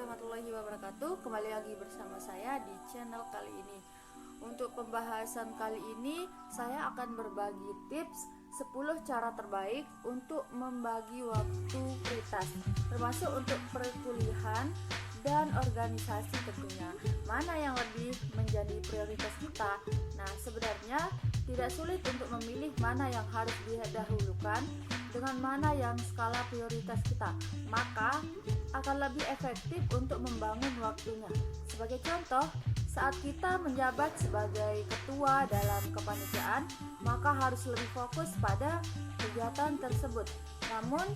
warahmatullahi wabarakatuh. Kembali lagi bersama saya di channel kali ini. Untuk pembahasan kali ini saya akan berbagi tips 10 cara terbaik untuk membagi waktu prioritas, termasuk untuk perkuliahan dan organisasi tentunya. Mana yang lebih menjadi prioritas kita? Nah, sebenarnya tidak sulit untuk memilih mana yang harus didahulukan dengan mana yang skala prioritas kita, maka akan lebih efektif untuk membangun waktunya. Sebagai contoh, saat kita menjabat sebagai ketua dalam kepanitiaan, maka harus lebih fokus pada kegiatan tersebut. Namun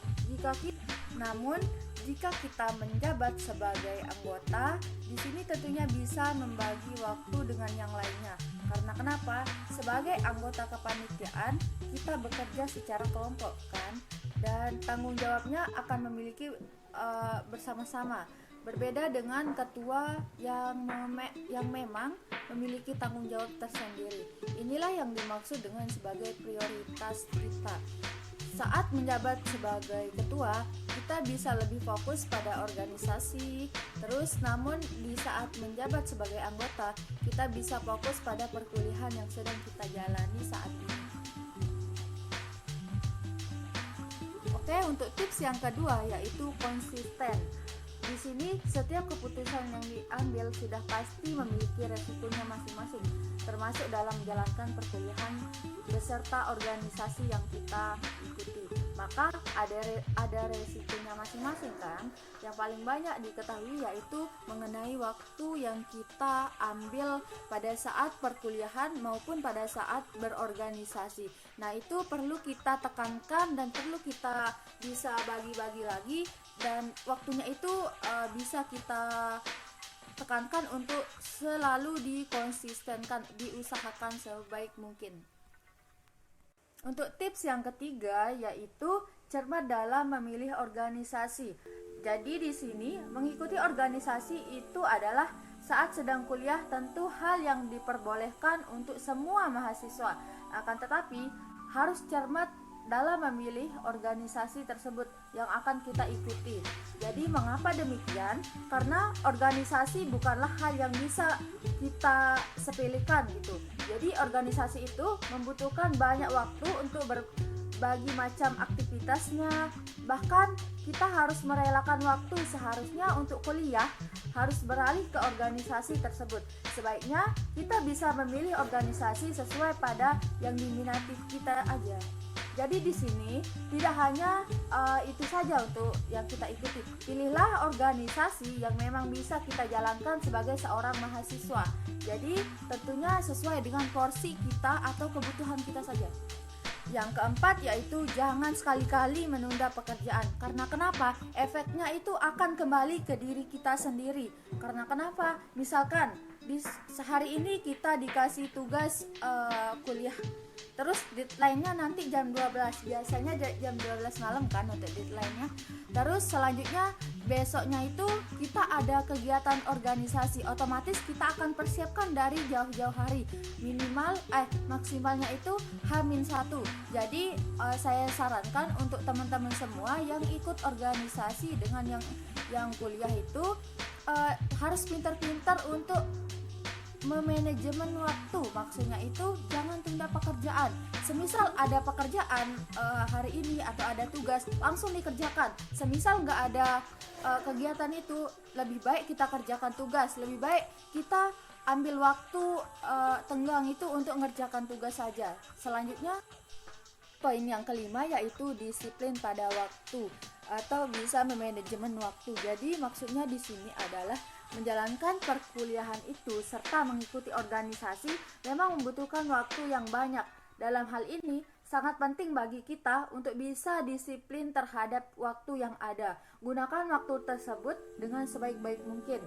jika kita menjabat sebagai anggota, di sini tentunya bisa membagi waktu dengan yang lainnya. Karena kenapa? Sebagai anggota kepanitiaan, kita bekerja secara kelompok kan, dan tanggung jawabnya akan memiliki bersama-sama. Berbeda dengan ketua yang memang memiliki tanggung jawab tersendiri. Inilah yang dimaksud dengan sebagai prioritas kita. Saat menjabat sebagai ketua, kita bisa lebih fokus pada organisasi. Namun di saat menjabat sebagai anggota, kita bisa fokus pada perkuliahan yang sedang kita jalani saat ini. Oke, untuk tips yang kedua yaitu konsisten. Di sini setiap keputusan yang diambil sudah pasti memiliki resikonya masing-masing, termasuk dalam menjalankan perkuliahan beserta organisasi yang kita ikuti. Maka ada resikonya masing-masing kan. Yang paling banyak diketahui yaitu mengenai waktu yang kita ambil pada saat perkuliahan maupun pada saat berorganisasi. Nah, itu perlu kita tekankan dan perlu kita bisa bagi-bagi lagi, dan waktunya itu bisa kita tekankan untuk selalu dikonsistenkan, diusahakan sebaik mungkin. Untuk tips yang ketiga yaitu cermat dalam memilih organisasi. Jadi di sini mengikuti organisasi itu adalah saat sedang kuliah tentu hal yang diperbolehkan untuk semua mahasiswa. Akan tetapi harus cermat dalam memilih organisasi tersebut yang akan kita ikuti. Jadi mengapa demikian? Karena organisasi bukanlah hal yang bisa kita sepelekan gitu. Jadi organisasi itu membutuhkan banyak waktu untuk berbagai macam aktivitasnya. Bahkan kita harus merelakan waktu seharusnya untuk kuliah harus beralih ke organisasi tersebut. Sebaiknya kita bisa memilih organisasi sesuai pada yang diminati kita aja. Jadi di sini tidak hanya itu saja untuk yang kita ikuti. Pilihlah organisasi yang memang bisa kita jalankan sebagai seorang mahasiswa. Jadi tentunya sesuai dengan porsi kita atau kebutuhan kita saja. Yang keempat yaitu jangan sekali-kali menunda pekerjaan. Karena kenapa? Efeknya itu akan kembali ke diri kita sendiri. Karena kenapa? Misalkan di sehari ini kita dikasih tugas kuliah, terus deadline-nya nanti jam 12, biasanya jam 12 malam kan untuk deadline-nya. Terus selanjutnya besoknya itu kita ada kegiatan organisasi, otomatis kita akan persiapkan dari jauh-jauh hari, maksimalnya itu H-1. Jadi saya sarankan untuk teman-teman semua yang ikut organisasi dengan yang kuliah itu harus pintar-pintar untuk memanajemen waktu. Maksudnya itu jangan tunda pekerjaan. Semisal ada pekerjaan hari ini atau ada tugas, langsung dikerjakan. Semisal nggak ada kegiatan itu, lebih baik kita kerjakan tugas. Lebih baik kita ambil waktu tenggang itu untuk mengerjakan tugas saja. Selanjutnya poin yang kelima yaitu disiplin pada waktu atau bisa memanajemen waktu. Jadi maksudnya di sini adalah menjalankan perkuliahan itu serta mengikuti organisasi memang membutuhkan waktu yang banyak. Dalam hal ini sangat penting bagi kita untuk bisa disiplin terhadap waktu yang ada. Gunakan waktu tersebut dengan sebaik-baik mungkin.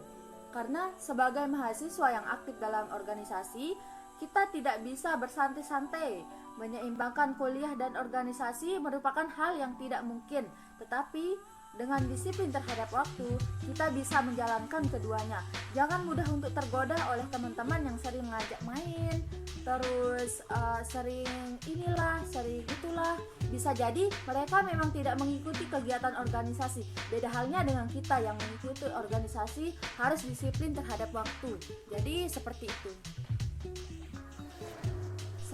Karena sebagai mahasiswa yang aktif dalam organisasi, kita tidak bisa bersantai-santai. Menyeimbangkan kuliah dan organisasi merupakan hal yang tidak mungkin. Tetapi dengan disiplin terhadap waktu, kita bisa menjalankan keduanya. Jangan mudah untuk tergoda oleh teman-teman yang sering ngajak main, terus sering inilah, sering itulah. Bisa jadi mereka memang tidak mengikuti kegiatan organisasi. Beda halnya dengan kita yang mengikuti organisasi harus disiplin terhadap waktu. Jadi seperti itu.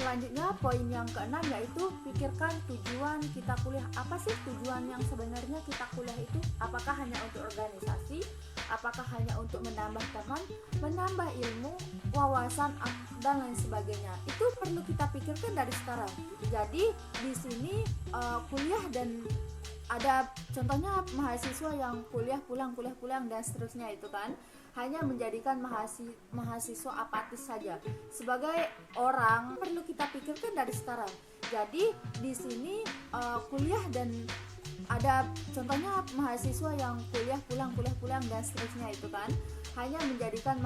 Selanjutnya poin yang keenam yaitu pikirkan tujuan kita kuliah. Apa sih tujuan yang sebenarnya kita kuliah itu? Apakah hanya untuk organisasi? Apakah hanya untuk menambah teman, menambah ilmu, wawasan, dan lain sebagainya? Itu perlu kita pikirkan dari sekarang. Jadi di sini kuliah dan ada contohnya mahasiswa yang kuliah pulang dan seterusnya itu kan hanya menjadikan mahasiswa apatis saja. Sebagai orang perlu kita pikirkan dari sekarang. Jadi di sini kuliah dan ada contohnya mahasiswa yang kuliah pulang dan seterusnya itu kan hanya menjadikan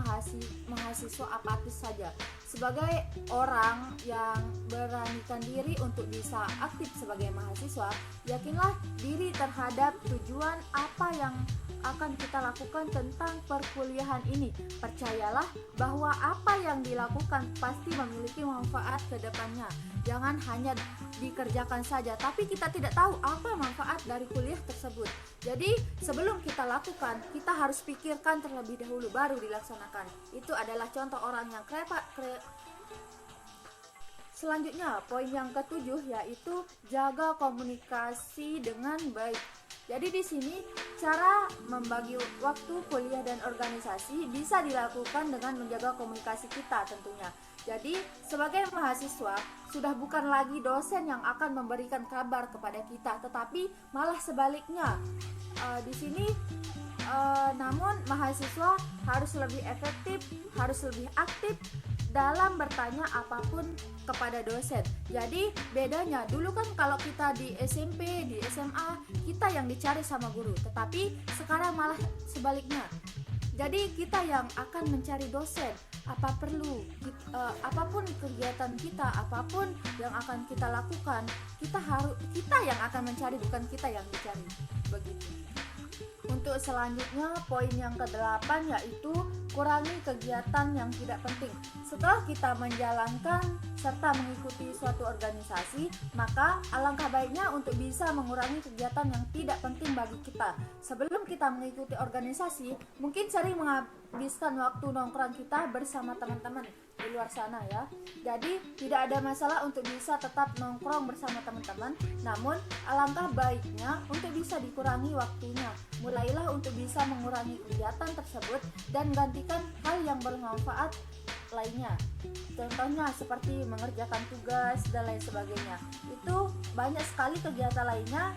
mahasiswa apatis saja. Sebagai orang yang beranikan diri untuk bisa aktif sebagai mahasiswa, yakinlah diri terhadap tujuan apa yang akan kita lakukan tentang perkuliahan ini. Percayalah bahwa apa yang dilakukan pasti memiliki manfaat ke depannya. Jangan hanya dikerjakan saja, tapi kita tidak tahu apa manfaat dari kuliah tersebut. Jadi sebelum kita lakukan, kita harus pikirkan terlebih dahulu baru dilaksanakan. Itu adalah contoh orang yang Selanjutnya, poin yang ketujuh yaitu jaga komunikasi dengan baik. Jadi di sini cara membagi waktu kuliah dan organisasi bisa dilakukan dengan menjaga komunikasi kita tentunya. Jadi sebagai mahasiswa sudah bukan lagi dosen yang akan memberikan kabar kepada kita, tetapi malah sebaliknya. Di sini namun mahasiswa harus lebih efektif, harus lebih aktif dalam bertanya apapun kepada dosen. Jadi bedanya dulu kan kalau kita di SMP, di SMA kita yang dicari sama guru, tetapi sekarang malah sebaliknya. Jadi kita yang akan mencari dosen. Apapun kegiatan kita, apapun yang akan kita lakukan, kita yang akan mencari, bukan kita yang dicari. Begitu. Untuk selanjutnya poin yang ke-8 yaitu kurangi kegiatan yang tidak penting. Setelah kita menjalankan serta mengikuti suatu organisasi, maka alangkah baiknya untuk bisa mengurangi kegiatan yang tidak penting bagi kita. Sebelum kita mengikuti organisasi, mungkin sering menghabiskan waktu nongkrong kita bersama teman-teman di luar sana ya. Jadi tidak ada masalah untuk bisa tetap nongkrong bersama teman-teman, namun alangkah baiknya untuk bisa dikurangi waktunya. Mulailah untuk bisa mengurangi kegiatan tersebut dan gantikan hal yang bermanfaat lainnya. Contohnya seperti mengerjakan tugas dan lain sebagainya. Itu banyak sekali kegiatan lainnya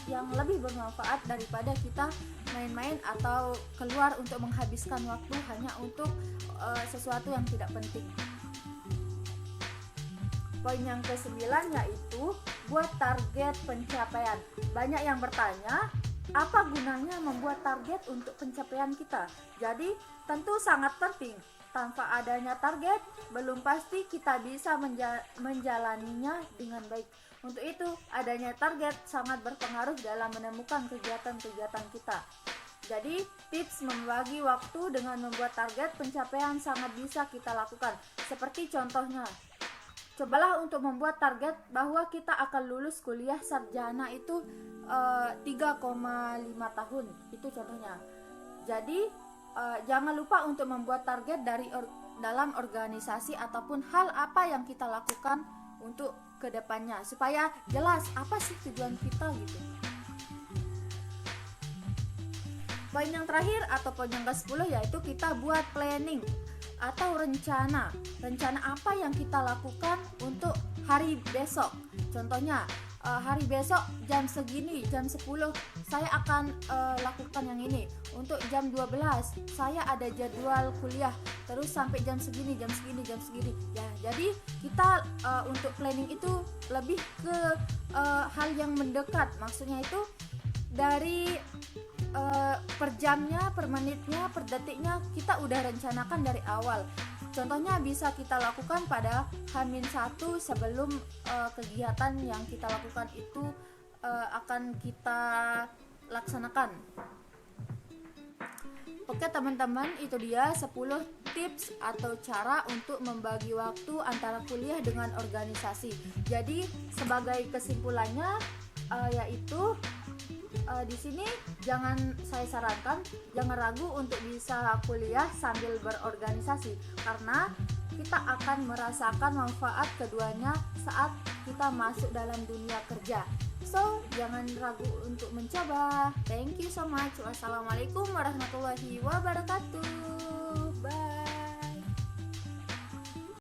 yang lebih bermanfaat daripada kita main-main atau keluar untuk menghabiskan waktu hanya untuk sesuatu yang tidak penting. Poin yang ke-9 yaitu buat target pencapaian. Banyak yang bertanya, apa gunanya membuat target untuk pencapaian kita? Jadi tentu sangat penting. Tanpa adanya target, belum pasti kita bisa menjalaninya dengan baik. Untuk itu, adanya target sangat berpengaruh dalam menemukan kegiatan-kegiatan kita. Jadi, tips membagi waktu dengan membuat target pencapaian sangat bisa kita lakukan. Seperti contohnya, cobalah untuk membuat target bahwa kita akan lulus kuliah sarjana itu 3,5 tahun. Itu contohnya. Jadi, jangan lupa untuk membuat target dalam organisasi ataupun hal apa yang kita lakukan untuk kedepannya supaya jelas apa sih tujuan kita gitu. Poin yang terakhir atau poin yang ke-10 yaitu kita buat planning atau rencana apa yang kita lakukan untuk hari besok. Contohnya hari besok jam segini, jam 10 saya akan lakukan yang ini. Untuk jam 12 saya ada jadwal kuliah, terus sampai jam segini. Ya, jadi kita untuk planning itu lebih ke hal yang mendekat. Maksudnya itu dari per jamnya, per menitnya, per detiknya kita udah rencanakan dari awal. Contohnya bisa kita lakukan pada H-1 sebelum kegiatan yang kita lakukan itu akan kita laksanakan. Oke teman-teman, itu dia 10 tips atau cara untuk membagi waktu antara kuliah dengan organisasi. Jadi sebagai kesimpulannya yaitu di sini saya sarankan jangan ragu untuk bisa kuliah sambil berorganisasi, karena kita akan merasakan manfaat keduanya saat kita masuk dalam dunia kerja. So, jangan ragu untuk mencoba. Thank you so much. Wassalamualaikum warahmatullahi wabarakatuh.